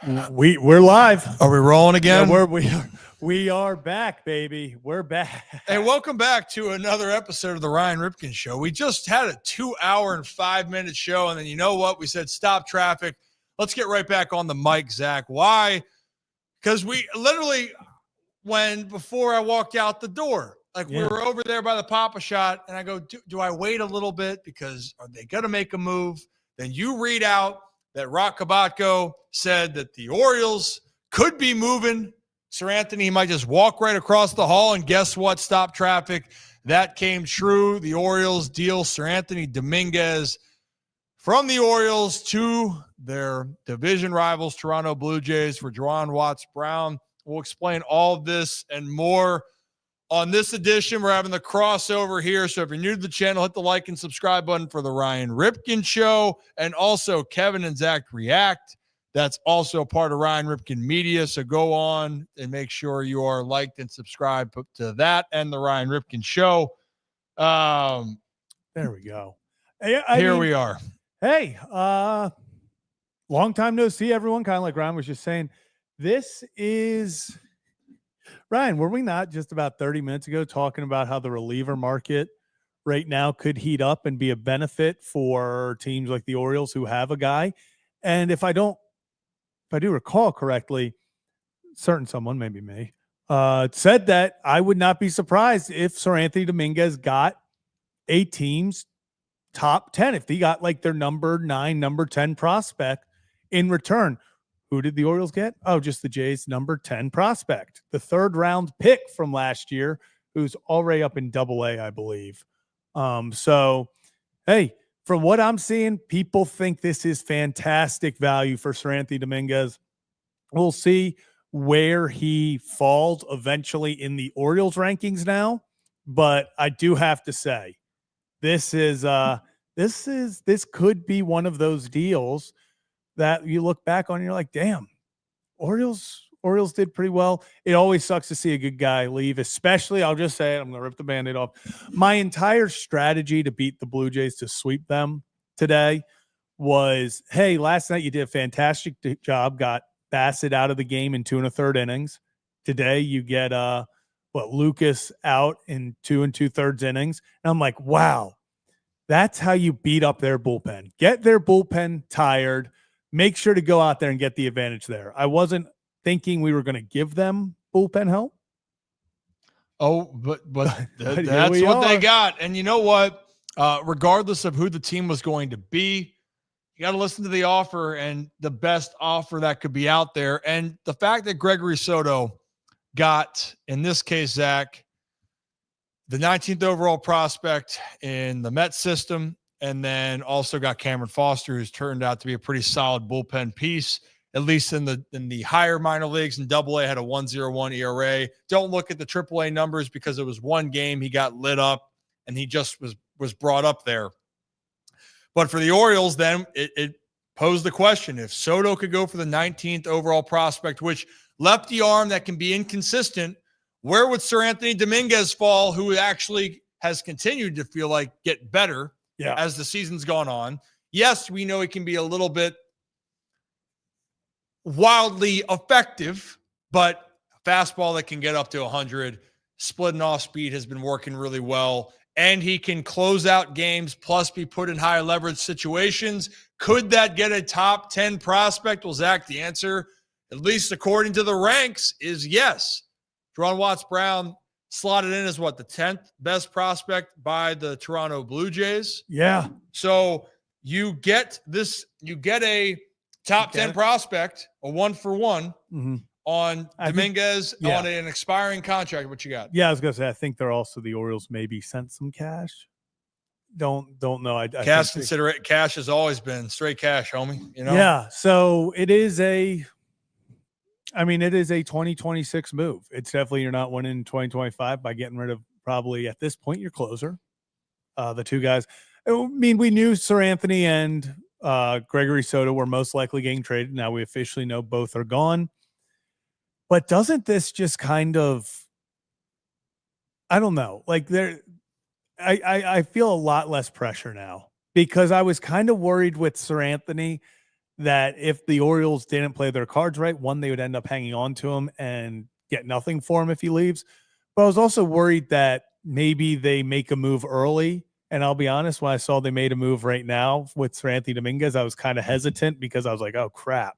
We're live. Are we rolling again? Yeah, we are back, baby. We're back. Hey, welcome back to another episode of the Ryan Ripken Show. We just had a 2 hour and 5 minute show, and then you know what? We said stop traffic. Let's get right back on the mic, Zach. Why? Because we literally, before I walked out the door, we were over there by the Papa Shot, and I go, do I wait a little bit because are they going to make a move? Then you read out that Rock Kabatko said that the Orioles could be moving Seranthony. Might just walk right across the hall, and guess what? Stop traffic. That came true. The Orioles deal Seranthony Dominguez from the Orioles to their division rivals, Toronto Blue Jays, for Juwan Watts-Brown. We'll explain all of this and more on this edition. We're having the crossover here, so if you're new to the channel, hit the like and subscribe button for the Ryan Ripken Show, and also Kevin and Zach React. That's also part of Ryan Ripken Media, so go on and make sure you are liked and subscribed to that and the Ryan Ripken Show. There we go. Here we are. Hey, long time no see, everyone. Kind of like Ryan was just saying. This is Ryan. Were we not just about 30 minutes ago talking about how the reliever market right now could heat up and be a benefit for teams like the Orioles who have a guy? And if I do recall correctly, someone, maybe me, said that I would not be surprised if Seranthony Dominguez got a team's top 10, if he got like their number 9, number 10 prospect in return. Who did the Orioles get? Oh, just the Jays' number 10 prospect, the 3rd round pick from last year, who's already up in Double-A, I believe. So, hey, from what I'm seeing, people think this is fantastic value for Seranthony Dominguez. We'll see where he falls eventually in the Orioles rankings now, but I do have to say, this could be one of those deals that you look back on and you're like, damn, Orioles did pretty well. It always sucks to see a good guy leave, especially, I'll just say it, I'm going to rip the Band-Aid off. My entire strategy to beat the Blue Jays, to sweep them today, was, hey, last night you did a fantastic job, got Bassett out of the game in 2 1/3 innings. Today you get Lucas out in 2 2/3 innings. And I'm like, wow, that's how you beat up their bullpen. Get their bullpen tired. Make sure to go out there and get the advantage there. I wasn't thinking we were going to give them bullpen help. Oh, but that's what they got. And you know what? Regardless of who the team was going to be, you got to listen to the offer and the best offer that could be out there. And the fact that Gregory Soto got, in this case, Zach, the 19th overall prospect in the Mets system, and then also got Cameron Foster, who's turned out to be a pretty solid bullpen piece, at least in the higher minor leagues. In Double-A, had a 1.01 ERA. Don't look at the Triple-A numbers because it was one game he got lit up, and he just was brought up there. But for the Orioles, then it posed the question: if Soto could go for the 19th overall prospect, which lefty arm that can be inconsistent, where would Seranthony Dominguez fall, who actually has continued to feel like get better as the season's gone on? Yes, we know he can be a little bit wildly effective, but a fastball that can get up to 100, splitting off speed has been working really well, and he can close out games plus be put in high leverage situations. Could that get a top 10 prospect? Well, Zach, the answer, at least according to the ranks, is yes. Juwan Watts-Brown slotted in as the 10th best prospect by the Toronto Blue Jays. Yeah. So you get a top 10 prospect, a 1-for-1 on Dominguez on an expiring contract. What you got? Yeah, I was going to say, I think they're also, the Orioles maybe sent some cash. Don't know. Cash has always been straight cash, homie. You know? Yeah. So it is a 2026 move. It's definitely, you're not winning in 2025 by getting rid of, probably at this point, your closer. The two guys. I mean, we knew Seranthony and Gregory Soto were most likely getting traded. Now we officially know both are gone. But doesn't this just kind of, I don't know, like I feel a lot less pressure now, because I was kind of worried with Seranthony that if the Orioles didn't play their cards right, one, they would end up hanging on to him and get nothing for him if he leaves. But I was also worried that maybe they make a move early. And I'll be honest, when I saw they made a move right now with Seranthony Dominguez, I was kind of hesitant because I was like, oh, crap.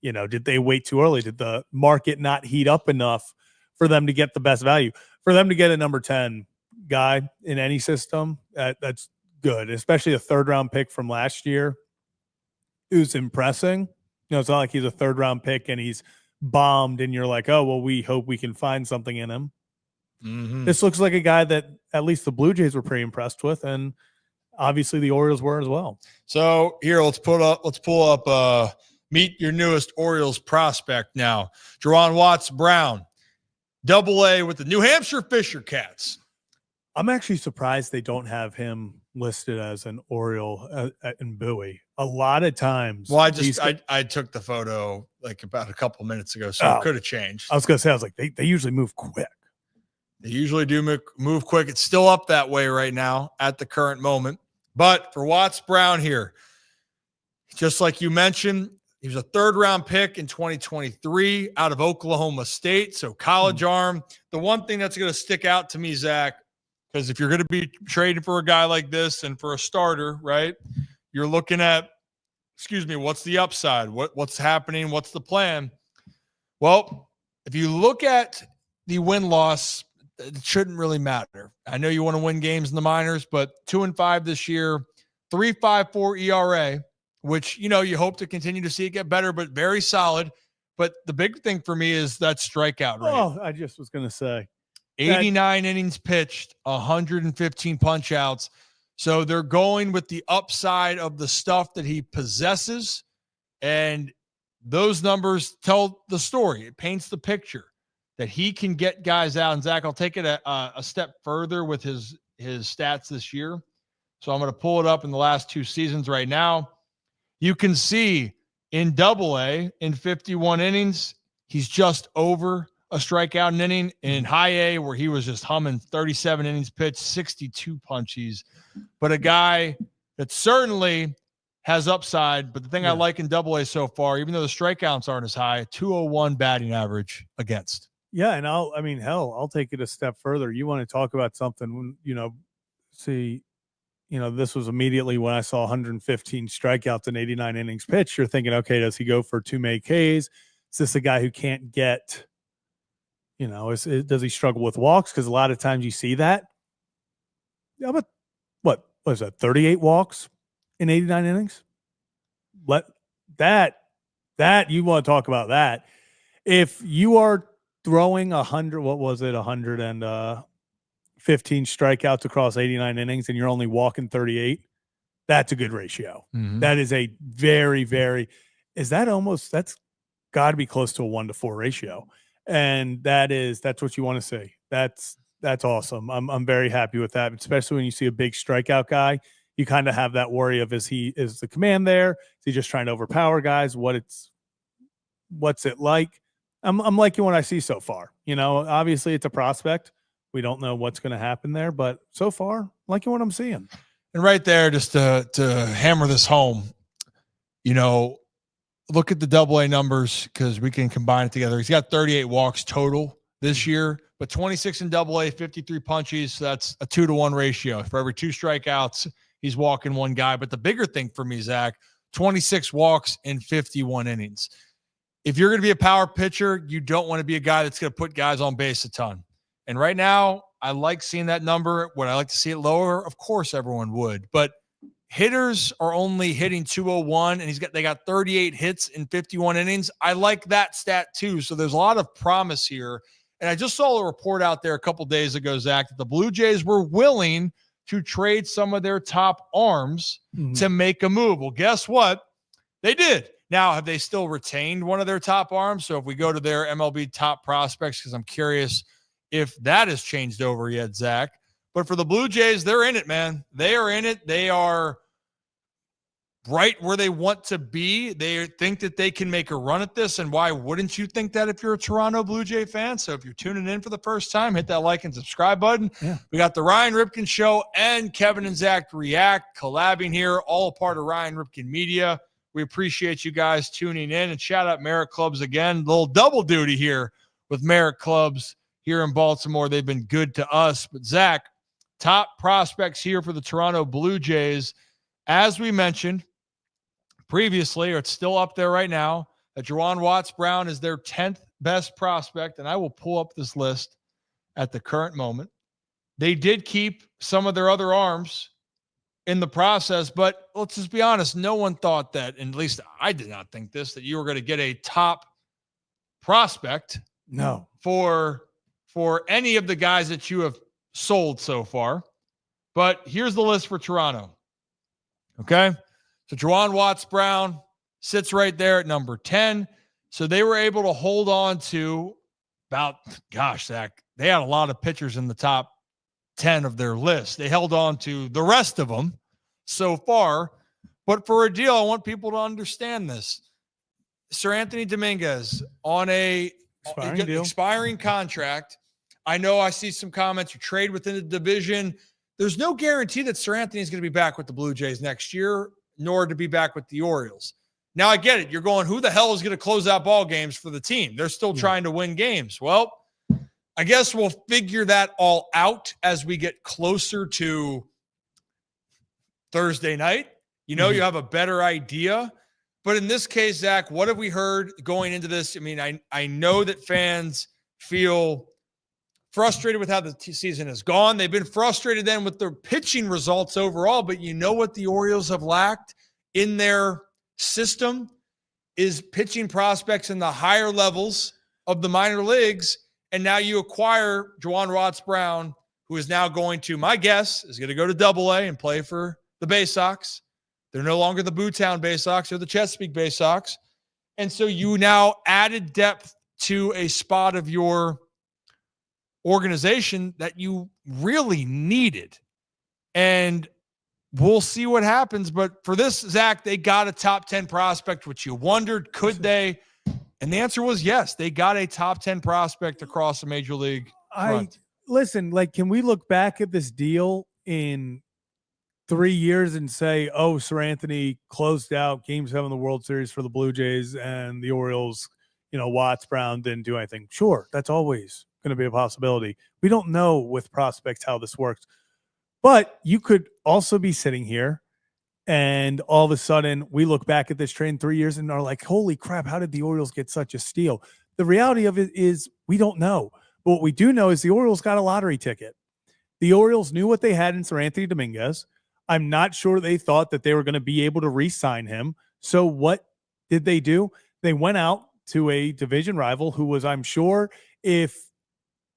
Did they wait too early? Did the market not heat up enough for them to get the best value? For them to get a number 10 guy in any system, that's good, especially a third-round pick from last year who's impressing. It's not like he's a third-round pick and he's bombed and you're like, oh, well, we hope we can find something in him. Mm-hmm. This looks like a guy that at least the Blue Jays were pretty impressed with, and obviously the Orioles were as well. So here, let's pull up meet your newest Orioles prospect now. Juwan Watts-Brown, Double-A with the New Hampshire Fisher Cats. I'm actually surprised they don't have him listed as an Oriole in Bowie. A lot of times. Well, I took the photo like about a couple minutes ago, so it could have changed. I was going to say, I was like, they usually move quick. They usually do move quick. It's still up that way right now at the current moment. But for Watts-Brown here, just like you mentioned, he was a third-round pick in 2023 out of Oklahoma State, so college arm. The one thing that's going to stick out to me, Zach, because if you're going to be trading for a guy like this and for a starter, right, you're looking at, what's the upside? What's happening? What's the plan? Well, if you look at the win-loss, it shouldn't really matter. I know you want to win games in the minors, but 2-5 this year, 3.54 ERA, which, you hope to continue to see it get better, but very solid. But the big thing for me is that strikeout rate. Oh, I just was going to say. 89 innings pitched, 115 punch outs. So they're going with the upside of the stuff that he possesses. And those numbers tell the story. It paints the picture that he can get guys out. And Zach, I'll take it a step further with his stats this year. So I'm going to pull it up in the last 2 seasons right now. You can see in Double-A, in 51 innings, he's just over a strikeout an inning. In High A, where he was just humming, 37 innings pitched, 62 punchies. But a guy that certainly has upside. But the thing I like in Double-A so far, even though the strikeouts aren't as high, 201 batting average against. Yeah, and I'll take it a step further. You want to talk about something, this was immediately when I saw 115 strikeouts and 89 innings pitched. You're thinking, okay, does he go for 2 make Ks? Is this a guy who can't get, does he struggle with walks? Because a lot of times you see that. Yeah, but what was that? 38 walks in 89 innings? Let that you want to talk about that. If you are throwing 115 strikeouts across 89 innings and you're only walking 38, that's a good ratio. Mm-hmm. That is a very, very, that's got to be close to a 1-to-4 ratio. And that's what you want to see. That's awesome. I'm very happy with that, especially when you see a big strikeout guy. You kind of have that worry of, is the command there? Is he just trying to overpower guys? What's it like? I'm liking what I see so far. Obviously it's a prospect. We don't know what's going to happen there, but so far, I'm liking what I'm seeing. And right there, just to hammer this home, look at the Double-A numbers because we can combine it together. He's got 38 walks total this year, but 26 in Double-A, 53 punches. So that's a 2-to-1 ratio. For every 2 strikeouts, he's walking 1 guy. But the bigger thing for me, Zach, 26 walks in 51 innings. If you're going to be a power pitcher, you don't want to be a guy that's going to put guys on base a ton. And right now, I like seeing that number. Would I like to see it lower? Of course, everyone would. But hitters are only hitting 201, and they got 38 hits in 51 innings. I like that stat too. So there's a lot of promise here. And I just saw a report out there a couple days ago, Zach, that the Blue Jays were willing to trade some of their top arms to make a move. Well, guess what? They did. Now, have they still retained one of their top arms? So if we go to their MLB top prospects, because I'm curious if that has changed over yet, Zach. But for the Blue Jays, they're in it, man. They are in it. They are right where they want to be. They think that they can make a run at this. And why wouldn't you think that if you're a Toronto Blue Jay fan? So if you're tuning in for the first time, hit that like and subscribe button. Yeah. We got the Ryan Ripken Show and Kevin and Zach React collabing here, all a part of Ryan Ripken Media. We appreciate you guys tuning in, and shout out Merit Clubs again. Little double duty here with Merit Clubs here in Baltimore. They've been good to us. But Zach, top prospects here for the Toronto Blue Jays. As we mentioned previously, or it's still up there right now, that Juwan Watts-Brown is their 10th best prospect, and I will pull up this list at the current moment. They did keep some of their other arms in the process, but let's just be honest, no one thought that, and at least I did not think this, that you were going to get a top prospect for any of the guys that you have sold so far. But here's the list for Toronto. Okay? So Juwan Watts-Brown sits right there at number 10. So they were able to hold on to Zach, they had a lot of pitchers in the top 10 of their list. They held on to the rest of them so far. But for a deal, I want people to understand this. Seranthony Dominguez on a expiring contract. I know I see some comments or trade within the division. There's no guarantee that Seranthony is going to be back with the Blue Jays next year, nor to be back with the Orioles. Now, I get it. You're going, who the hell is going to close out ball games for the team? They're still trying to win games. Well, I guess we'll figure that all out as we get closer to Thursday night. You have a better idea. But in this case, Zach, what have we heard going into this? I mean, I know that fans feel frustrated with how the season has gone. They've been frustrated then with their pitching results overall. But you know what the Orioles have lacked in their system is pitching prospects in the higher levels of the minor leagues. And now you acquire Juwan Watts-Brown, who is now going to, my guess, is going to go to Double-A and play for the Bay Sox. They're no longer the Bootown Bay Sox. They're the Chesapeake Bay Sox. And so you now added depth to a spot of your organization that you really needed. And we'll see what happens. But for this, Zach, they got a top 10 prospect, which you wondered, could they? And the answer was yes. They got a top 10 prospect across the major league front. Listen, can we look back at this deal in 3 years and say, oh, Seranthony closed out Game 7 of the World Series for the Blue Jays and the Orioles, Watts-Brown didn't do anything. Sure, that's always going to be a possibility. We don't know with prospects how this works. But you could also be sitting here and all of a sudden we look back at this trade in 3 years and are like, holy crap, how did the Orioles get such a steal? The reality of it is we don't know. But what we do know is the Orioles got a lottery ticket. The Orioles knew what they had in Seranthony Dominguez. I'm not sure they thought that they were going to be able to re-sign him. So what did they do? They went out to a division rival who was, I'm sure, if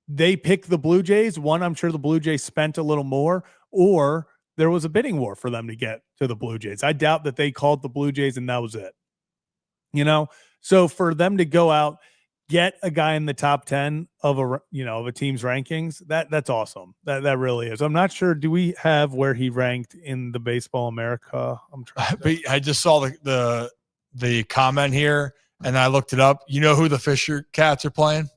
they picked the Blue Jays, one, I'm sure the Blue Jays spent a little more, or there was a bidding war for them to get to the Blue Jays. I doubt that they called the Blue Jays and that was it. So for them to go out, get a guy in the top 10 of a team's rankings, that's awesome. That really is. I'm not sure. Do we have where he ranked in the Baseball America? I just saw the comment here and I looked it up. You know who the Fisher Cats are playing?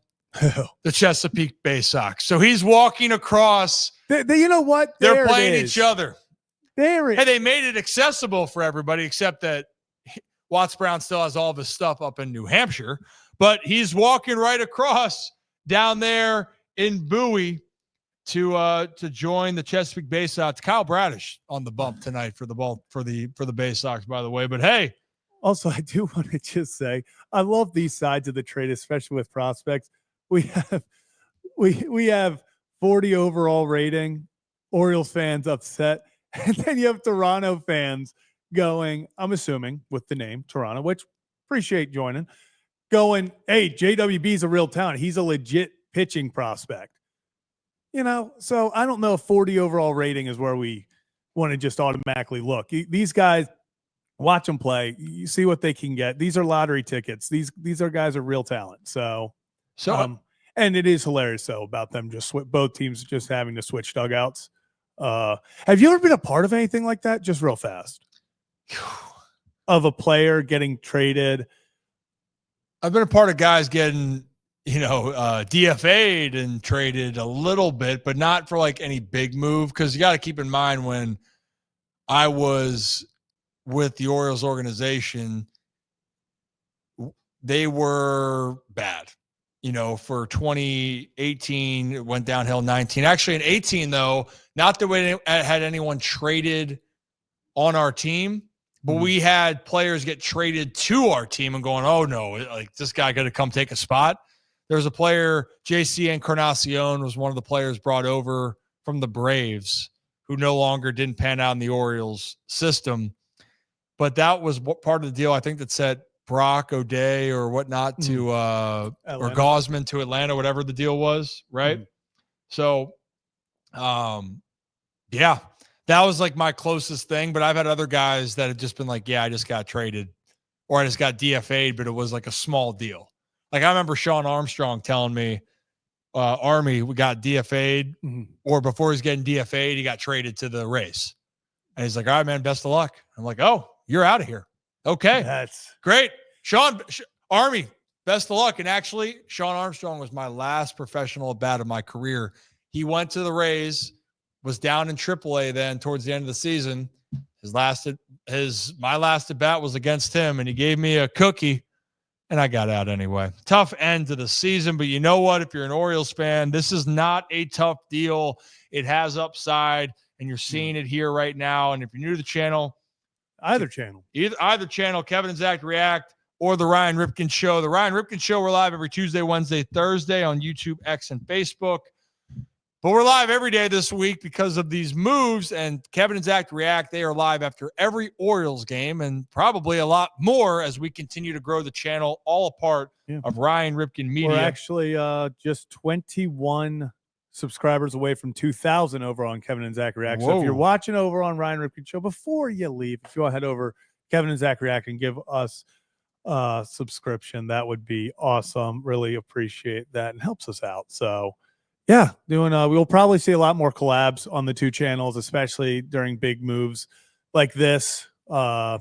The Chesapeake Bay Sox. So he's walking across. You know what? They're playing each other. Hey, they made it accessible for everybody, except that Watts-Brown still has all of his stuff up in New Hampshire. But he's walking right across down there in Bowie to join the Chesapeake Bay Sox. Kyle Bradish on the bump tonight for the Bay Sox, by the way. But hey, also I do want to just say I love these sides of the trade, especially with prospects. We have 40 overall rating, Orioles fans upset, and then you have Toronto fans going, I'm assuming with the name Toronto, which appreciate joining, going, hey, JWB is a real talent. He's a legit pitching prospect. So I don't know if 40 overall rating is where we want to just automatically look. These guys, watch them play. You see what they can get. These are lottery tickets. These are guys are real talent. So and it is hilarious though about them both teams just having to switch dugouts. Have you ever been a part of anything like that? Just real fast. Of a player getting traded. I've been a part of guys getting, DFA'd and traded a little bit, but not for like any big move. Cause you got to keep in mind when I was with the Orioles organization, they were bad. For 2018, it went downhill 19. Actually, in 18, though, not that we had anyone traded on our team, but we had players get traded to our team and going, oh, no, like this guy got to come take a spot. There was a player, JC Encarnacion was one of the players brought over from the Braves who no longer didn't pan out in the Orioles system. But that was part of the deal, I think, that set Brock O'Day or whatnot to or Gosman to Atlanta, whatever the deal was, right? So, yeah, that was like my closest thing. But I've had other guys that have just been like, yeah, I just got traded or I just got DFA'd, but it was like a small deal. Like I remember Sean Armstrong telling me, Army, we got DFA'd, or before he's getting DFA'd, he got traded to the Rays. And he's like, all right, man, best of luck. I'm like, oh, you're out of here. Okay. That's great. Sean, Army, best of luck. And actually, Sean Armstrong was my last professional at bat of my career. He went to the Rays, was down in AAA then towards the end of the season. My last at bat was against him, and he gave me a cookie, and I got out anyway. Tough end to the season, but you know what? If you're an Orioles fan, this is not a tough deal. It has upside, and you're seeing it here right now. And if you're new to the channel, either channel, Kevin and Zach React or the Ryan Ripken Show. The Ryan Ripken Show, we're live every Tuesday, Wednesday, Thursday on YouTube, X, and Facebook. But we're live every day this week because of these moves. And Kevin and Zach React, they are live after every Orioles game and probably a lot more as we continue to grow the channel, all a part of Ryan Ripken Media. We're actually just 21 subscribers away from 2,000 over on Kevin and Zach React. So if you're watching over on Ryan Ripken Show, before you leave, if you want to head over Kevin and Zach React and give us a subscription, that would be awesome. Really appreciate that and helps us out. So yeah, we'll probably see a lot more collabs on the two channels, especially during big moves like this. But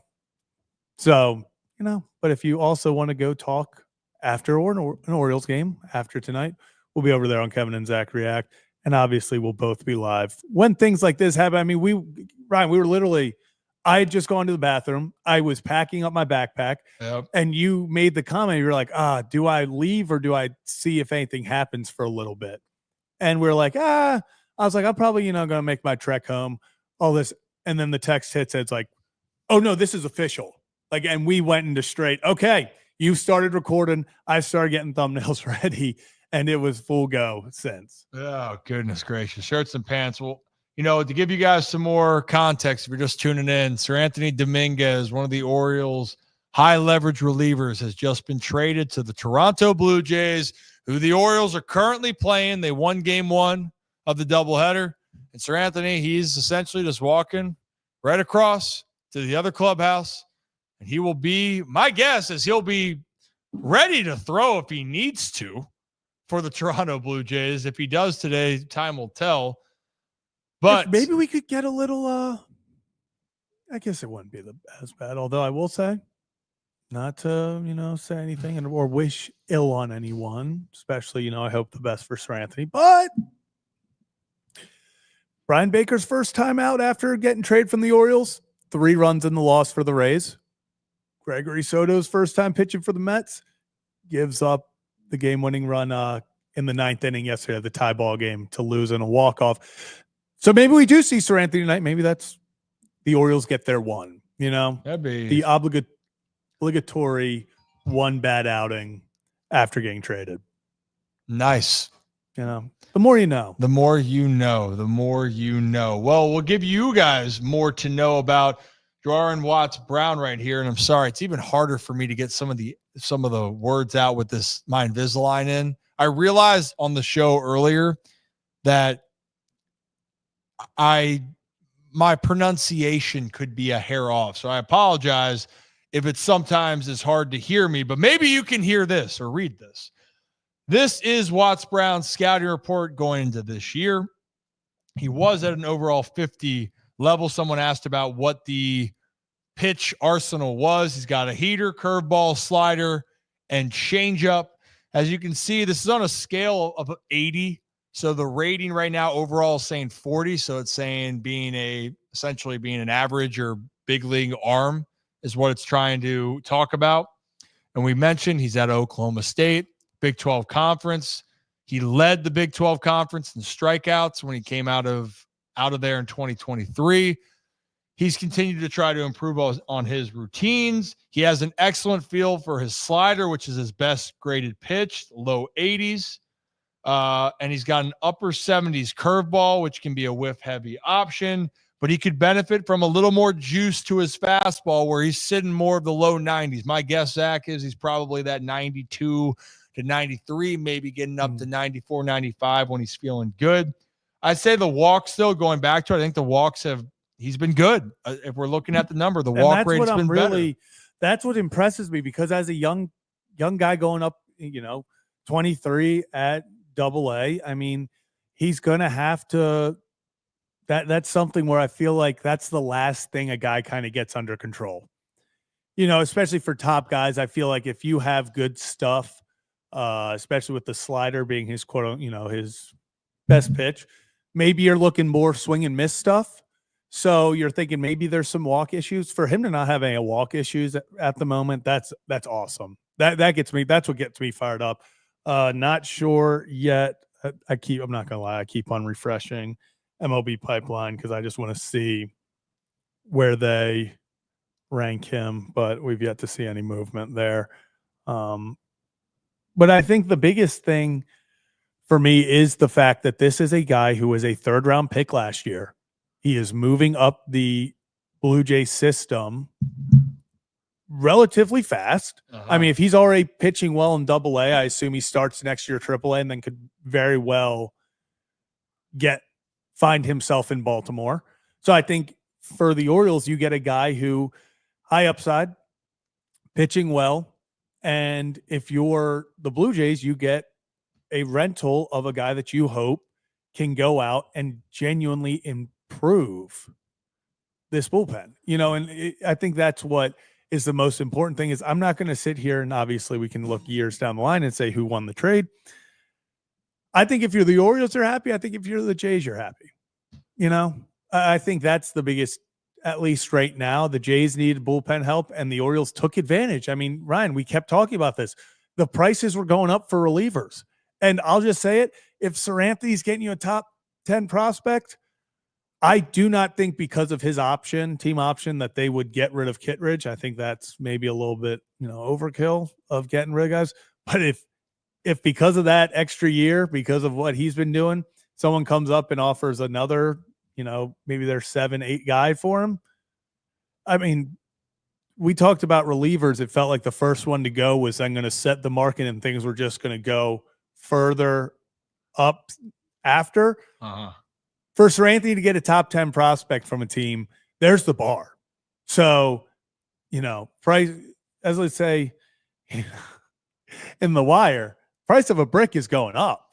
if you also want to go talk after an Orioles game after tonight, we'll be over there on Kevin and Zach React. And obviously we'll both be live when things like this happen. I mean, Ryan, we were literally, I had just gone to the bathroom. I was packing up my backpack and you made the comment. You were like, do I leave or do I see if anything happens for a little bit? And we're like, I was like, I'm probably, going to make my trek home, all this. And then the text hits. It's like, oh no, this is official. Like, and we went into straight, okay, you started recording. I started getting thumbnails ready and it was full go since. Oh, goodness gracious. Shirts and pants. Well, to give you guys some more context, if you're just tuning in, Seranthony Dominguez, one of the Orioles' high leverage relievers, has just been traded to the Toronto Blue Jays, who the Orioles are currently playing. They won game one of the doubleheader. And Seranthony, he's essentially just walking right across to the other clubhouse. And he will be, my guess is he'll be ready to throw if he needs to for the Toronto Blue Jays. If he does today, time will tell. But maybe we could get a little, I guess it wouldn't be as bad. Although I will say, not to, say anything or wish ill on anyone, especially, I hope the best for Seranthony. But Brian Baker's first time out after getting traded from the Orioles, 3 runs in the loss for the Rays. Gregory Soto's first time pitching for the Mets, gives up the game-winning run in the 9th inning yesterday, the tie ball game, to lose in a walk-off. So maybe we do see Seranthony tonight. Maybe that's the Orioles get their one, That'd be the obligatory one bad outing after getting traded. Nice. The more you know. The more you know. The more you know. Well, we'll give you guys more to know about Jarwin Watts Brown right here. And I'm sorry, it's even harder for me to get some of the words out with this my Invisalign in. I realized on the show earlier that my pronunciation could be a hair off. So I apologize if it sometimes is hard to hear me, but maybe you can hear this or read this. This is Watts Brown's scouting report going into this year. He was at an overall 50 level. Someone asked about what the pitch arsenal was. He's got a heater, curveball, slider, and changeup. As you can see, this is on a scale of 80. So the rating right now overall is saying 40. So it's saying essentially being an average or big league arm is what it's trying to talk about. And we mentioned he's at Oklahoma State, Big 12 Conference. He led the Big 12 Conference in strikeouts when he came out of there in 2023. He's continued to try to improve on his routines. He has an excellent feel for his slider, which is his best graded pitch, low 80s. And he's got an upper 70s curveball, which can be a whiff-heavy option. But he could benefit from a little more juice to his fastball where he's sitting more of the low 90s. My guess, Zach, is he's probably that 92 to 93, maybe getting up to 94, 95 when he's feeling good. I'd say the walk still going back to it. I think the walks he's been good. If we're looking at the number, the walk rate's been better. That's what impresses me because as a young guy going up, 23 at AA, I mean, he's going to have to, that's something where I feel like that's the last thing a guy kind of gets under control. Especially for top guys, I feel like if you have good stuff, especially with the slider being his quote, his best pitch, maybe you're looking more swing and miss stuff. So you're thinking maybe there's some walk issues. For him to not have any walk issues at the moment, that's awesome. That's what gets me fired up. Not sure yet. I'm not gonna lie, I keep on refreshing MLB pipeline because I just want to see where they rank him, but we've yet to see any movement there. But I think the biggest thing for me is the fact that this is a guy who was a 3rd-round pick last year. He is moving up the Blue Jay system relatively fast. I mean, if he's already pitching well in AA, I assume he starts next year AAA and then could very well find himself in Baltimore. So I think for the Orioles, you get a guy who high upside, pitching well, and if you're the Blue Jays, you get a rental of a guy that you hope can go out and genuinely improve this bullpen. And I think that's what is the most important thing. Is I'm not going to sit here and obviously we can look years down the line and say who won the trade. I think if you're the Orioles, you're happy. I think if you're the Jays, you're happy. I think that's the biggest, at least right now. The Jays needed bullpen help and the Orioles took advantage. I mean, Ryan, we kept talking about this. The prices were going up for relievers. And I'll just say it. If Seranthony's getting you a top 10 prospect, I do not think because of his team option, that they would get rid of Kittredge. I think that's maybe a little bit, overkill of getting rid of guys. But if because of that extra year, because of what he's been doing, someone comes up and offers another, maybe their 7-8 guy for him. I mean, we talked about relievers. It felt like the first one to go was I'm going to set the market and things were just going to go further up after. For Seranthony to get a top 10 prospect from a team, there's the bar. So, price, as I say, in the wire, price of a brick is going up,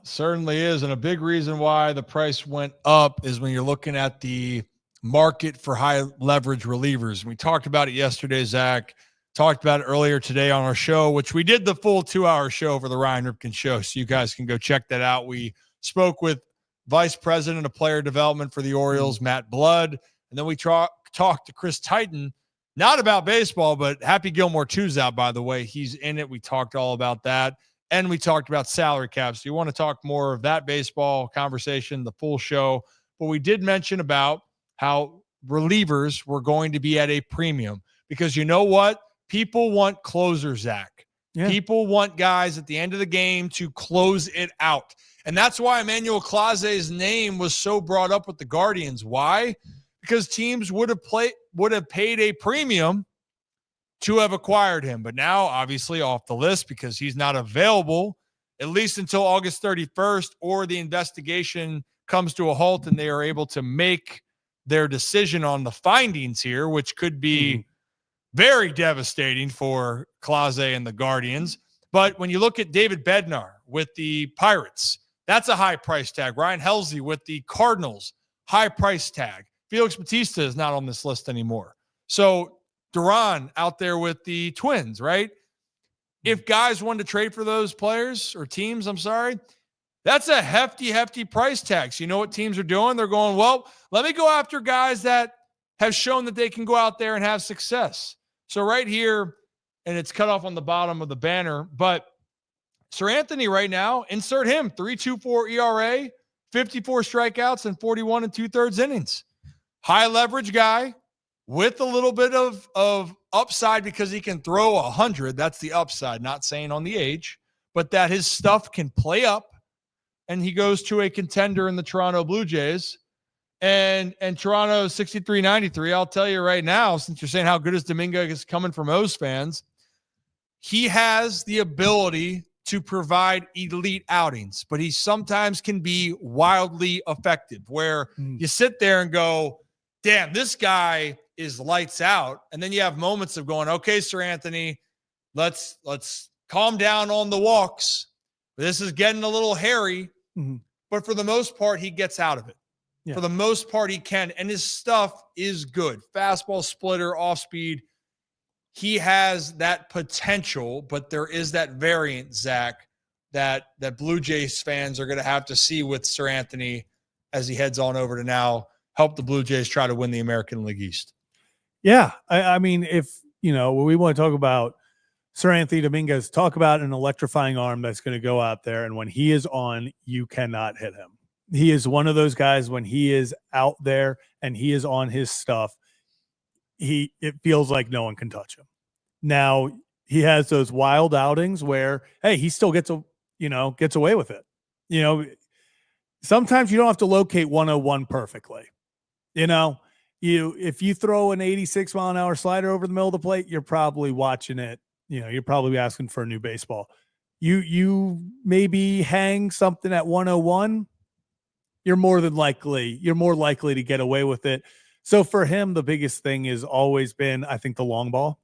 Certainly is. And a big reason why the price went up is when you're looking at the market for high leverage relievers. We talked about it yesterday, Zach. Talked about it earlier today on our show, which we did the full 2-hour show for the Ryan Ripken show. So you guys can go check that out. We spoke with Vice President of Player Development for the Orioles, Matt Blood. And then we talked to Chris Titan, not about baseball, but Happy Gilmore 2's out, by the way. He's in it. We talked all about that. And we talked about salary caps. So you want to talk more of that baseball conversation, the full show. But we did mention about how relievers were going to be at a premium because you know what? People want closers, Zach. Yeah. People want guys at the end of the game to close it out. And that's why Emmanuel Clase's name was so brought up with the Guardians. Why? Because teams would have paid a premium to have acquired him. But now, obviously, off the list because he's not available, at least until August 31st, or the investigation comes to a halt and they are able to make their decision on the findings here, which could be very devastating for Clase and the Guardians. But when you look at David Bednar with the Pirates, that's a high price tag. Ryan Helsley with the Cardinals, high price tag. Felix Bautista is not on this list anymore. So Duran out there with the Twins, right? If guys wanted to trade for those players or teams, that's a hefty price tag. So you know what teams are doing? They're going, well, let me go after guys that have shown that they can go out there and have success. So right here, and it's cut off on the bottom of the banner, but Seranthony right now, insert him, 3.24 ERA, 54 strikeouts, and 41 2/3 innings. High leverage guy with a little bit of upside because he can throw 100. That's the upside, not saying on the age, but that his stuff can play up, and he goes to a contender in the Toronto Blue Jays. And Toronto 63-93. I'll tell you right now, since you're saying how good is Dominguez is coming from O's fans, he has the ability to provide elite outings, but he sometimes can be wildly effective where you sit there and go, damn, this guy is lights out. And then you have moments of going, okay, Seranthony, let's calm down on the walks. This is getting a little hairy, but for the most part, he gets out of it. Yeah. For the most part, he can. And his stuff is good. Fastball, splitter, off speed. He has that potential, but there is that variant, Zach, that Blue Jays fans are going to have to see with Seranthony as he heads on over to now help the Blue Jays try to win the American League East. Yeah. I mean, if, we want to talk about Seranthony Dominguez, talk about an electrifying arm that's going to go out there. And when he is on, you cannot hit him. He is one of those guys when he is out there and he is on his stuff, it feels like no one can touch him. Now, he has those wild outings where, hey, he still gets away with it. Sometimes you don't have to locate 101 perfectly. If you throw an 86 mile an hour slider over the middle of the plate, you're probably watching it. You're probably asking for a new baseball. You maybe hang something at 101. You're more likely to get away with it. So for him, the biggest thing has always been, I think, the long ball.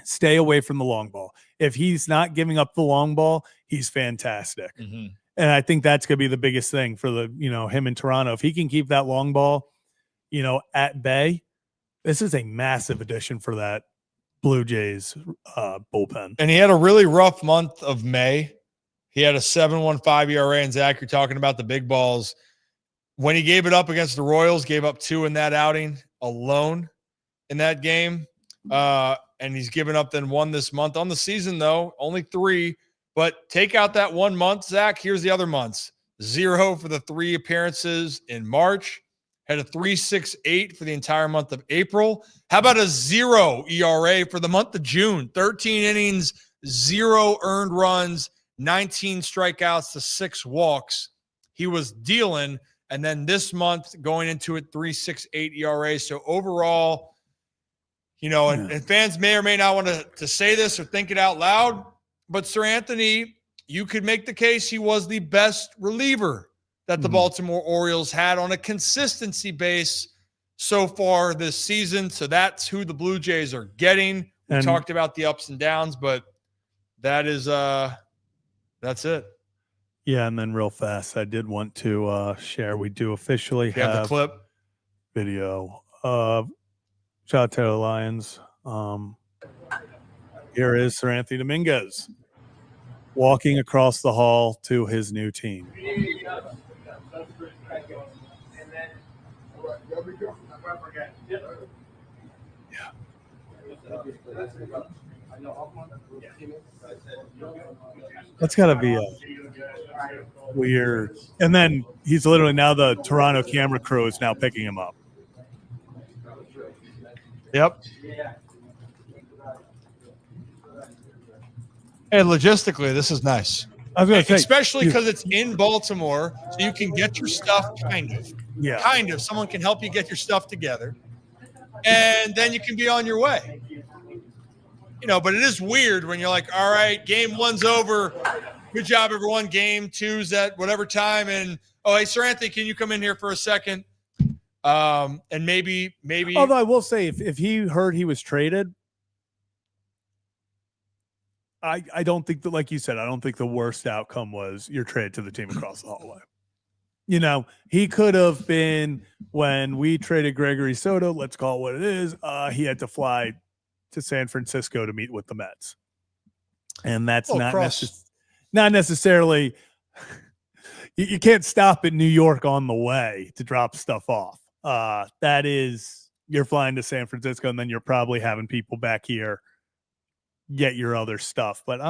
Stay away from the long ball. If he's not giving up the long ball, he's fantastic. And I think that's going to be the biggest thing for him in Toronto. If he can keep that long ball, at bay, this is a massive addition for that Blue Jays bullpen. And he had a really rough month of May. He had a 7.15 ERA, and Zach, you're talking about the big balls. When he gave it up against the Royals, gave up 2 in that outing alone in that game. And he's given up then 1 this month. On the season, though, only 3. But take out that 1 month, Zach. Here's the other months. 0 for the 3 appearances in March. Had a 3.68 for the entire month of April. How about a 0 ERA for the month of June? 13 innings, 0 earned runs, 19 strikeouts to 6 walks. He was dealing. And then this month going into it, 3.68 ERA. So overall, and fans may or may not want to say this or think it out loud, but Seranthony, you could make the case he was the best reliever that the Baltimore Orioles had on a consistency base so far this season. So that's who the Blue Jays are getting. We talked about the ups and downs, but that's it. Yeah, and then real fast, I did want to share. We do officially have the clip video of shout out to the Lions. Here is Seranthony Dominguez walking across the hall to his new team. That's got to be a weird. And then he's literally now the Toronto camera crew is now picking him up. Yep. And logistically, this is nice. I was going to say, especially because it's in Baltimore, so you can get your stuff kind of. Yeah. Kind of. Someone can help you get your stuff together. And then you can be on your way. But it is weird when you're like, all right, game 1's over. Good job, everyone. Game 2's at whatever time. And, oh, hey, Seranthony, can you come in here for a second? And maybe. Although I will say, if he heard he was traded, I don't think that, like you said, I don't think the worst outcome was you're traded to the team across the hallway. He could have been, when we traded Gregory Soto, let's call it what it is, he had to fly to San Francisco to meet with the Mets. And that's not necessarily you can't stop in New York on the way to drop stuff off. That is you're flying to San Francisco, and then you're probably having people back here get your other stuff. But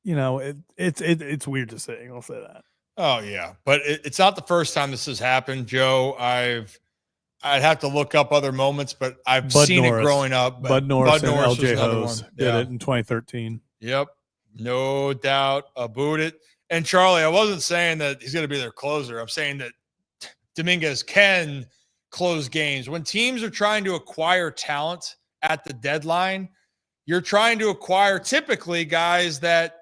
it's weird to say. I'll say that. Oh yeah, but it's not the first time this has happened, Joe. I'd have to look up other moments, but I've seen it growing up. Bud Norris and was LJ another Hose one. did it in 2013. Yep, no doubt about it. And Charlie, I wasn't saying that he's going to be their closer. I'm saying that Dominguez can close games. When teams are trying to acquire talent at the deadline, you're trying to acquire typically guys that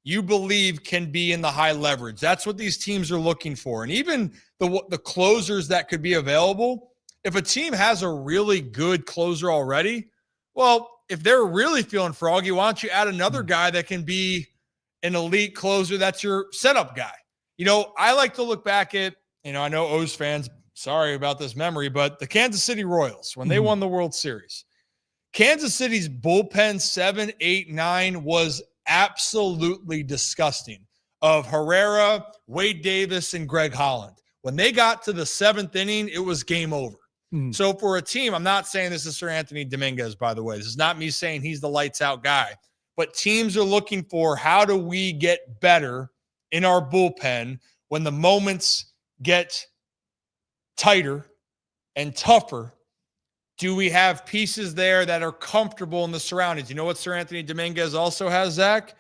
you believe can be in the high leverage. That's what these teams are looking for. And even the closers that could be available, if a team has a really good closer already, well, if they're really feeling froggy, why don't you add another guy that can be an elite closer that's your setup guy? I like to look back at, I know O's fans, sorry about this memory, but the Kansas City Royals, when they won the World Series, Kansas City's bullpen 7, 8, 9 was absolutely disgusting, of Herrera, Wade Davis, and Greg Holland. When they got to the 7th inning, it was game over. So for a team, I'm not saying this is Seranthony Dominguez, by the way. This is not me saying he's the lights out guy. But teams are looking for, how do we get better in our bullpen when the moments get tighter and tougher? Do we have pieces there that are comfortable in the surroundings? You know what Seranthony Dominguez also has, Zach?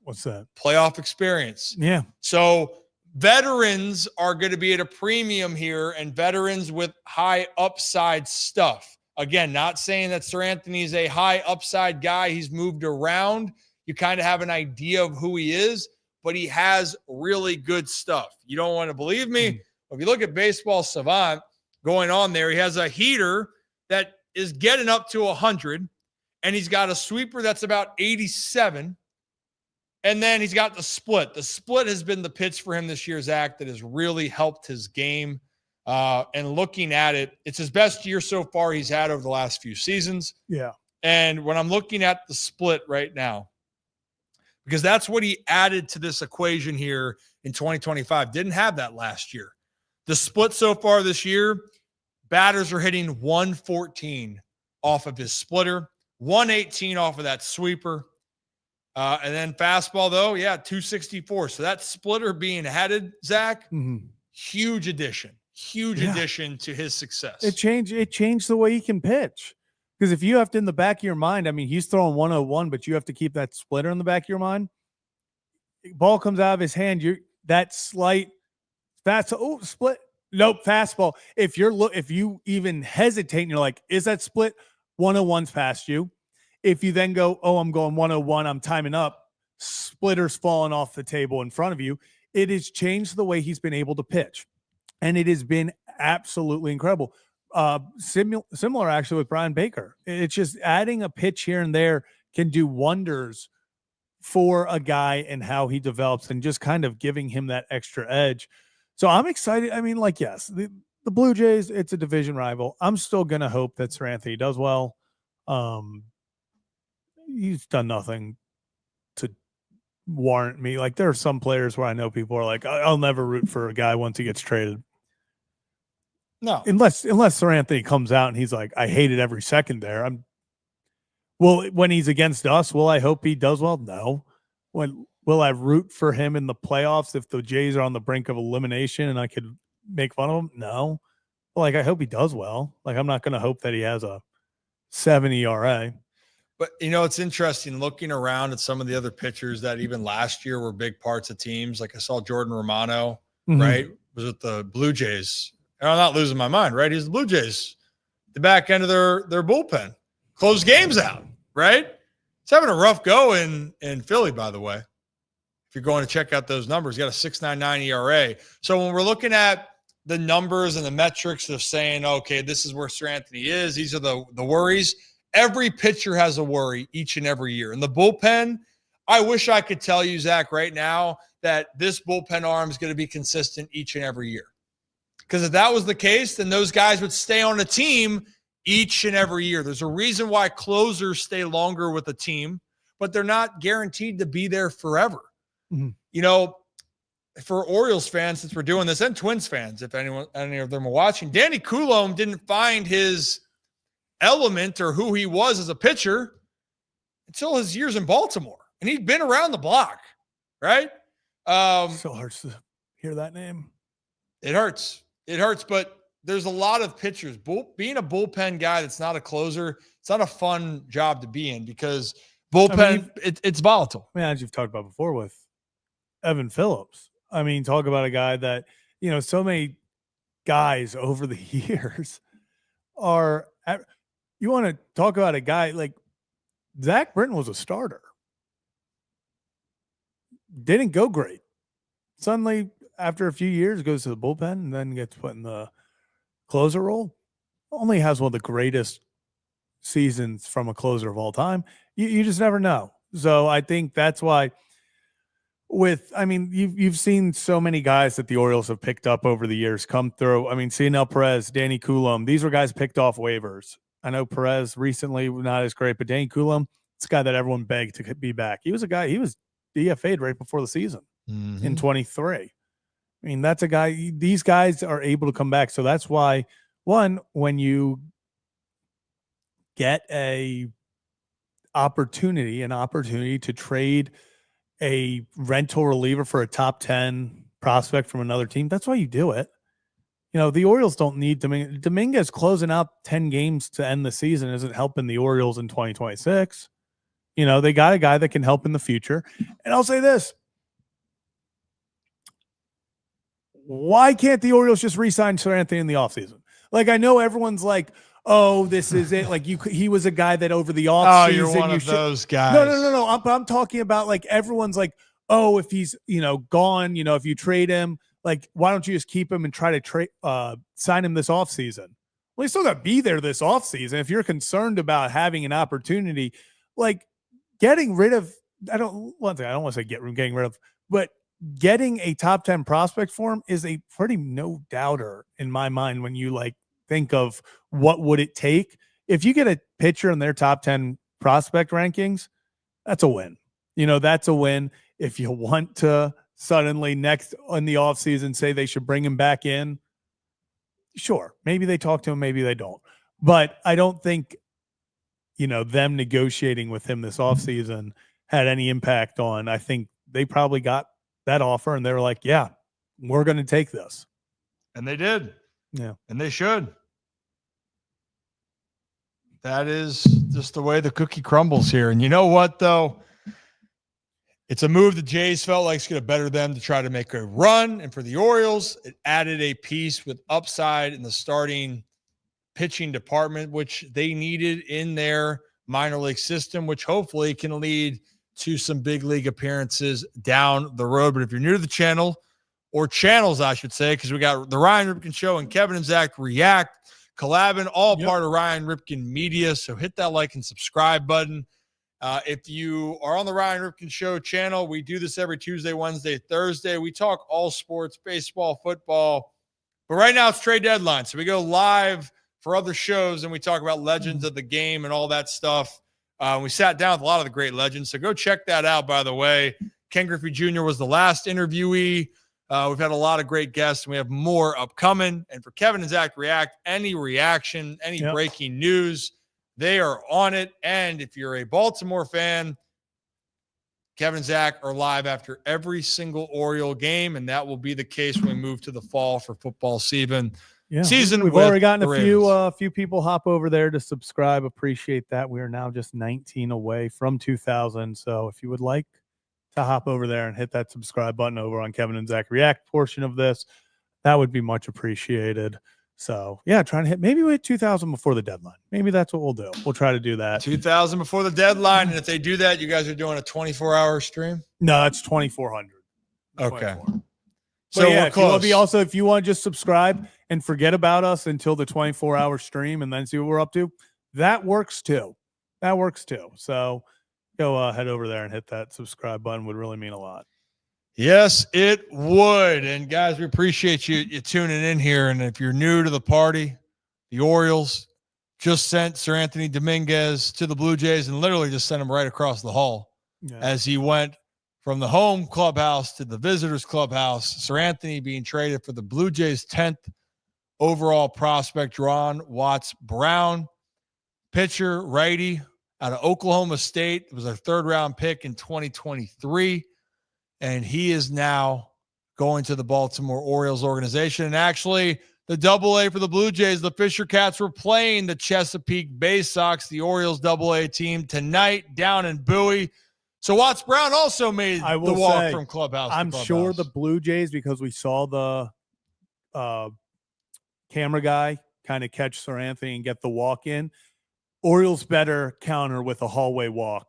What's that? Playoff experience. Yeah. So veterans are going to be at a premium here, and veterans with high upside stuff. Again, not saying that Seranthony is a high upside guy. He's moved around. You kind of have an idea of who he is, but he has really good stuff. You don't want to believe me? If you look at Baseball Savant going on there, he has a heater that is getting up to 100, and he's got a sweeper that's about 87, and then he's got the split. The split has been the pitch for him this year, Zach, that has really helped his game. And looking at it, it's his best year so far he's had over the last few seasons. Yeah. And when I'm looking at the split right now, because that's what he added to this equation here in 2025, didn't have that last year. The split so far this year, batters are hitting 114 off of his splitter, 118 off of that sweeper. And then fastball, though, 264. So that splitter being headed, Zach, huge addition. Huge addition to his success. It changed the way he can pitch. Because if you have to, in the back of your mind, I mean, he's throwing 101, but you have to keep that splitter in the back of your mind. Ball comes out of his hand, that slight fast, split. Nope, fastball. If you even hesitate and you're like, is that split? 101's past you. If you then go, I'm going 101, I'm timing up, splitter's falling off the table in front of you. It has changed the way he's been able to pitch. And it has been absolutely incredible. Similar actually with Brian Baker. It's just adding a pitch here and there can do wonders for a guy and how he develops, and just kind of giving him that extra edge. So I'm excited. I mean, yes, the Blue Jays, it's a division rival. I'm still going to hope that Seranthony does well. He's done nothing to warrant me. There are some players where I know people are like, I'll never root for a guy once he gets traded. No, unless Seranthony comes out and he's like, I hated every second there. When he's against us, will I hope he does well? No. Will I root for him in the playoffs if the Jays are on the brink of elimination and I could make fun of him? No. I hope he does well. I'm not going to hope that he has a 7 ERA. But, it's interesting looking around at some of the other pitchers that even last year were big parts of teams. I saw Jordan Romano, right, was with the Blue Jays. And I'm not losing my mind, right? He's the Blue Jays, the back end of their bullpen. Close games out, right? He's having a rough go in Philly, by the way. If you're going to check out those numbers, he's got a 6.99 ERA. So when we're looking at the numbers and the metrics of saying, okay, this is where Seranthony is, these are the worries. Every pitcher has a worry each and every year. And the bullpen, I wish I could tell you, Zach, right now that this bullpen arm is going to be consistent each and every year. Because if that was the case, then those guys would stay on a team each and every year. There's a reason why closers stay longer with a team, but they're not guaranteed to be there forever. for Orioles fans, since we're doing this, and Twins fans, if any of them are watching, Danny Coulombe didn't find his element or who he was as a pitcher until his years in Baltimore. And he'd been around the block, right? Still hurts to hear that name. It hurts. It hurts, but there's a lot of pitchers. Being a bullpen guy that's not a closer, it's not a fun job to be in because bullpen, it's volatile. I mean, as you've talked about before with Evan Phillips. I mean, talk about a guy that, so many guys over the years are – you want to talk about a guy like Zach Britton was a starter. Didn't go great. Suddenly, after a few years, goes to the bullpen and then gets put in the closer role. Only has one of the greatest seasons from a closer of all time. You just never know. So I think that's why you've seen so many guys that the Orioles have picked up over the years come through. I mean, Cionel Perez, Danny Coulombe, these were guys picked off waivers. I know Perez recently not as great, but Danny Coulombe, it's a guy that everyone begged to be back. He was DFA'd right before the season in 23. I mean, that's a guy, these guys are able to come back. So that's why, when you get an opportunity to trade a rental reliever for a top 10 prospect from another team, that's why you do it. The Orioles don't need Dominguez. Dominguez closing out 10 games to end the season isn't helping the Orioles in 2026. They got a guy that can help in the future. And I'll say this. Why can't the Orioles just re-sign Seranthony in the offseason? Like, I know everyone's like, oh, this is it. Like, he was a guy that over the offseason. Oh, you're one of those guys. No. I'm talking about, like, everyone's like, oh, if he's, gone, if you trade him, like, why don't you just keep him and try to sign him this offseason? Well, he's still got to be there this offseason. If you're concerned about having an opportunity, like, getting rid of, I don't want to say getting rid of, but getting a top 10 prospect for him is a pretty no doubter in my mind when you think of what would it take. If you get a pitcher in their top 10 prospect rankings, that's a win. That's a win. If you want to suddenly next in the offseason say they should bring him back in, sure. Maybe they talk to him, maybe they don't. But I don't think, them negotiating with him this offseason had any impact on, I think they probably got that offer and they were like, yeah, we're going to take this. And they did. Yeah. And they should. That is just the way the cookie crumbles here. And you know what, though? It's a move the Jays felt like it's going to better them to try to make a run. And for the Orioles, it added a piece with upside in the starting pitching department, which they needed in their minor league system, which hopefully can lead to some big league appearances down the road. But if you're new to the channel, or channels, I should say, because we got the Ryan Ripken Show and Kevin and Zach React, collabing, all part of Ryan Ripken Media. So hit that like and subscribe button. If you are on the Ryan Ripken Show channel, we do this every Tuesday, Wednesday, Thursday. We talk all sports, baseball, football. But right now it's trade deadline. So we go live for other shows and we talk about legends of the game and all that stuff. We sat down with a lot of the great legends. So go check that out, by the way. Ken Griffey Jr. was the last interviewee. We've had a lot of great guests, and we have more upcoming. And for Kevin and Zach React, any reaction, any breaking news, they are on it. And if you're a Baltimore fan, Kevin and Zach are live after every single Oriole game, and that will be the case when we move to the fall for football season. Season. We've already gotten a few people hop over there to subscribe. Appreciate that. We are now just 19 away from 2,000. So if you would like to hop over there and hit that subscribe button over on Kevin and Zach React portion of this, that would be much appreciated. So yeah, trying to hit, maybe we hit 2,000 before the deadline. Maybe that's what we'll do. We'll try to do that. 2,000 before the deadline. And if they do that, you guys are doing a 24-hour stream? No, it's 2,400. Okay. So yeah, if you want to just subscribe and forget about us until the 24-hour stream and then see what we're up to, that works too. So go head over there and hit that subscribe button. Would really mean a lot. Yes, it would. And guys, we appreciate you tuning in here. And if you're new to the party, the Orioles just sent Seranthony Dominguez to the Blue Jays and literally just sent him right across the hall as he went from the home clubhouse to the visitors clubhouse. Seranthony being traded for the Blue Jays' 10th overall prospect, Ron Watts Brown, pitcher, righty out of Oklahoma State. It was a third-round pick in 2023, and he is now going to the Baltimore Orioles organization. And actually, the Double-A for the Blue Jays, the Fisher Cats, were playing the Chesapeake Bay Sox, the Orioles Double-A team, tonight down in Bowie. So Watts Brown also made the walk from clubhouse to I'm clubhouse. sure the Blue Jays, because we saw the camera guy kind of catch Seranthony and get the walk in. Orioles better counter with a hallway walk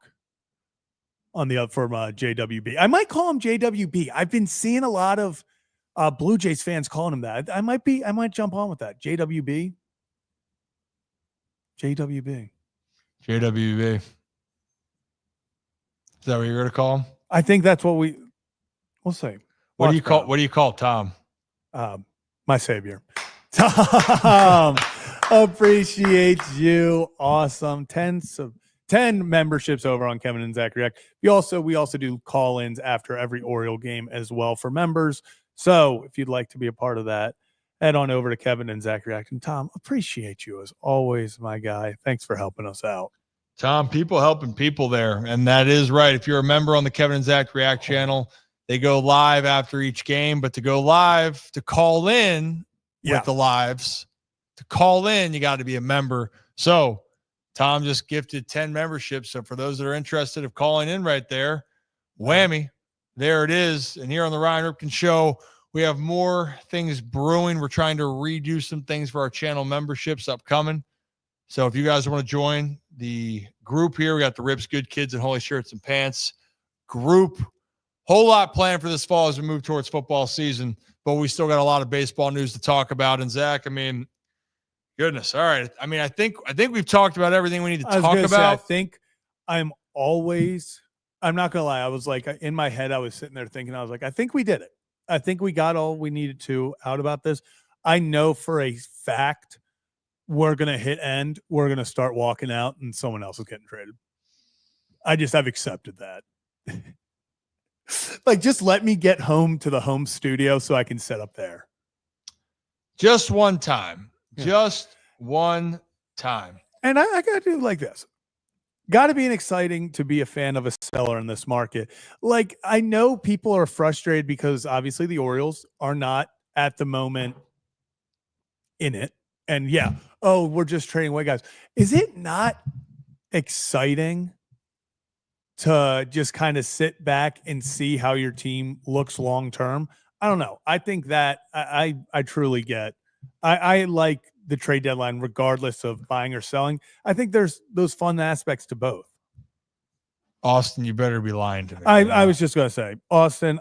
on the from JWB. I might call him JWB. I've been seeing a lot of Blue Jays fans calling him that. I might jump on with that. JWB. JWB. JWB. Is that what you're going to call him? I think that's what we'll say. What do you call Tom? My savior. Tom, appreciate you. Awesome. 10 memberships over on Kevin and Zach React. We also do call-ins after every Oriole game as well for members. So if you'd like to be a part of that, head on over to Kevin and Zach React. And Tom, appreciate you as always, my guy. Thanks for helping us out. Tom, people helping people there. And that is right. If you're a member on the Kevin and Zach React channel, they go live after each game. But to go live, to call in with the lives, to call in, you got to be a member. So Tom just gifted 10 memberships. So for those that are interested of calling in right there, whammy, there it is. And here on the Ryan Ripken Show, we have more things brewing. We're trying to redo some things for our channel memberships upcoming. So if you guys want to join the group here, we got the Rips Good Kids and Holy Shirts and Pants group. Whole lot planned for this fall as we move towards football season, but we still got a lot of baseball news to talk about. And Zach, I mean, goodness. All right. I mean, I think we've talked about everything we need to talk about. I think I'm not going to lie. I was like, in my head, I was sitting there thinking, I was like, I think we did it. I think we got all we needed to out about this. I know for a fact we're going to hit end. We're going to start walking out and someone else is getting traded. I've accepted that. Like, just let me get home to the home studio so I can set up there. Just one time. Yeah. Just one time. And I got to do like this. Got to be exciting to be a fan of a seller in this market. Like, I know people are frustrated because obviously the Orioles are not at the moment in it. And yeah, we're just trading away guys. Is it not exciting to just kind of sit back and see how your team looks long term? I don't know. I think that I truly get. I like the trade deadline regardless of buying or selling. I think there's those fun aspects to both. Austin, you better be lying to me. I was just going to say, Austin,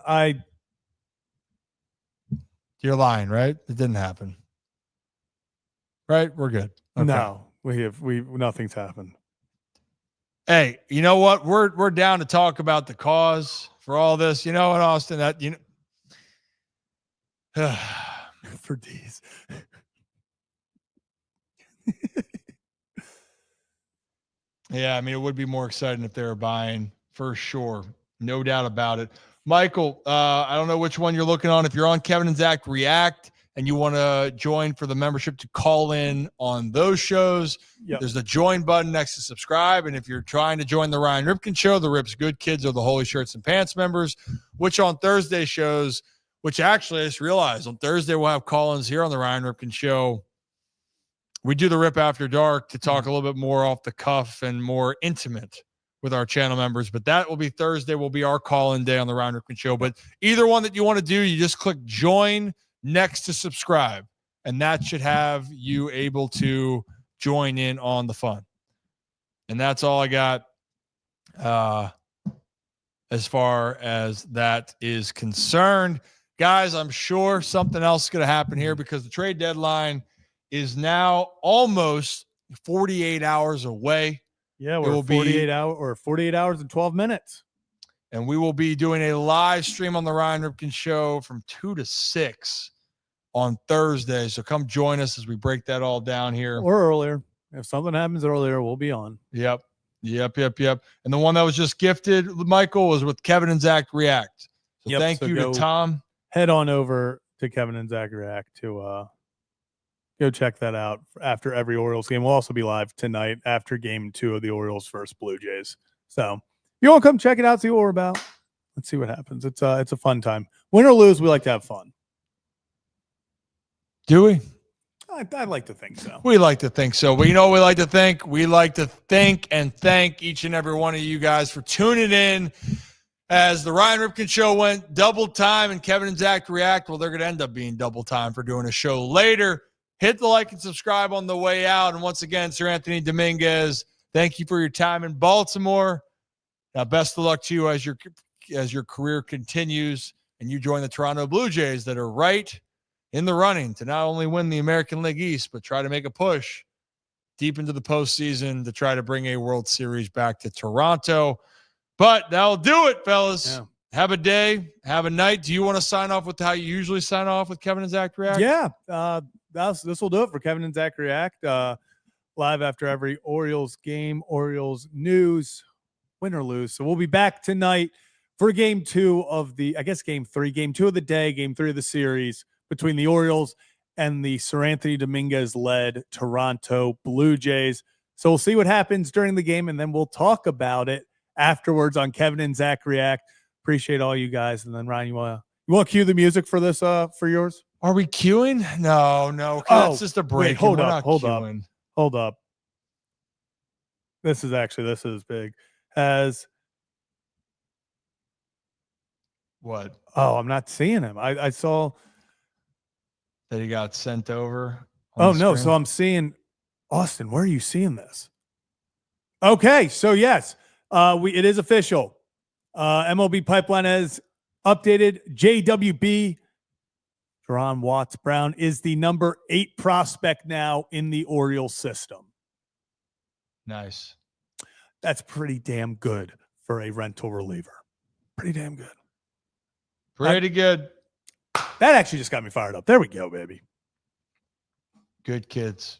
you're lying, right? It didn't happen. Right? We're good. Okay. No, nothing's happened. Hey, you know what? We're down to talk about the cause for all this. You know what, Austin? That for D's. Yeah, I mean, it would be more exciting if they were buying for sure. No doubt about it. Michael, I don't know which one you're looking on. If you're on Kevin and Zach React and you want to join for the membership to call in on those shows, there's the join button next to subscribe. And if you're trying to join the Ryan Ripken Show, the Rips Good Kids or the Holy Shirts and Pants members, which on Thursday shows, which actually I just realized on Thursday we'll have call-ins here on the Ryan Ripken Show. We do the Rip After Dark to talk a little bit more off the cuff and more intimate with our channel members. But that will be Thursday, will be our call-in day on the Ryan Ripken Show. But either one that you want to do, you just click join next to subscribe. And that should have you able to join in on the fun. And that's all I got as far as that is concerned. Guys, I'm sure something else is going to happen here because the trade deadline is now almost 48 hours away. Yeah, we're 48 hours and 12 minutes. And we will be doing a live stream on the Ryan Ripken Show from 2 to 6 on Thursday. So come join us as we break that all down here. Or earlier. If something happens earlier, we'll be on. Yep. Yep. And the one that was just gifted, Michael, was with Kevin and Zach React. So thank you to Tom. Head on over to Kevin and Zach React to go check that out after every Orioles game. We'll also be live tonight after game 2 of the Orioles versus Blue Jays. So if you want to come check it out, see what we're about. Let's see what happens. It's a fun time. Win or lose, we like to have fun. Do we? I'd like to think so. We like to think so. But you know what we like to think? We like to think and thank each and every one of you guys for tuning in as the Ryan Ripken Show went double time and Kevin and Zach React. Well, they're going to end up being double time for doing a show later. Hit the like and subscribe on the way out. And once again, Seranthony Dominguez, thank you for your time in Baltimore. Now, best of luck to you as your career continues and you join the Toronto Blue Jays that are right in the running to not only win the American League East, but try to make a push deep into the postseason to try to bring a World Series back to Toronto. But that'll do it, fellas. Yeah. Have a day. Have a night. Do you want to sign off with how you usually sign off with Kevin and Zach React? Yeah. This will do it for Kevin and Zach React. Live after every Orioles game, Orioles news, win or lose. So we'll be back tonight for game 2 of game 3 of the day, game 3 of the series between the Orioles and the Seranthony Dominguez-led Toronto Blue Jays. So we'll see what happens during the game, and then we'll talk about it afterwards on Kevin and Zach React. Appreciate all you guys. And then, Ryan, you want to cue the music for this, for yours? Are we queuing? No. That's just a break. Wait, hold up. This is big. What? Oh, I'm not seeing him. I saw that he got sent over. Oh, no. So I'm seeing Austin. Where are you seeing this? Okay. So yes, it is official. MLB Pipeline has updated. JWB, Jerron Watts Brown, is the number 8 prospect now in the Orioles system. Nice. That's pretty damn good for a rental reliever. Pretty damn good. Pretty good. That actually just got me fired up. There we go, baby. Good kids.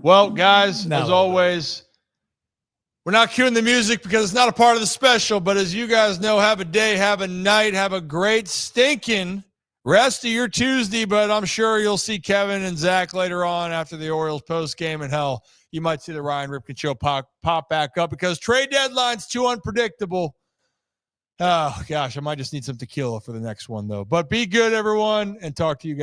Well, guys, as always, we're not cueing the music because it's not a part of the special, but as you guys know, have a day, have a night, have a great stinking rest of your Tuesday, but I'm sure you'll see Kevin and Zach later on after the Orioles post game, and hell, you might see the Ryan Ripken Show pop back up because trade deadline's too unpredictable. Oh, gosh, I might just need some tequila for the next one, though. But be good, everyone, and talk to you guys.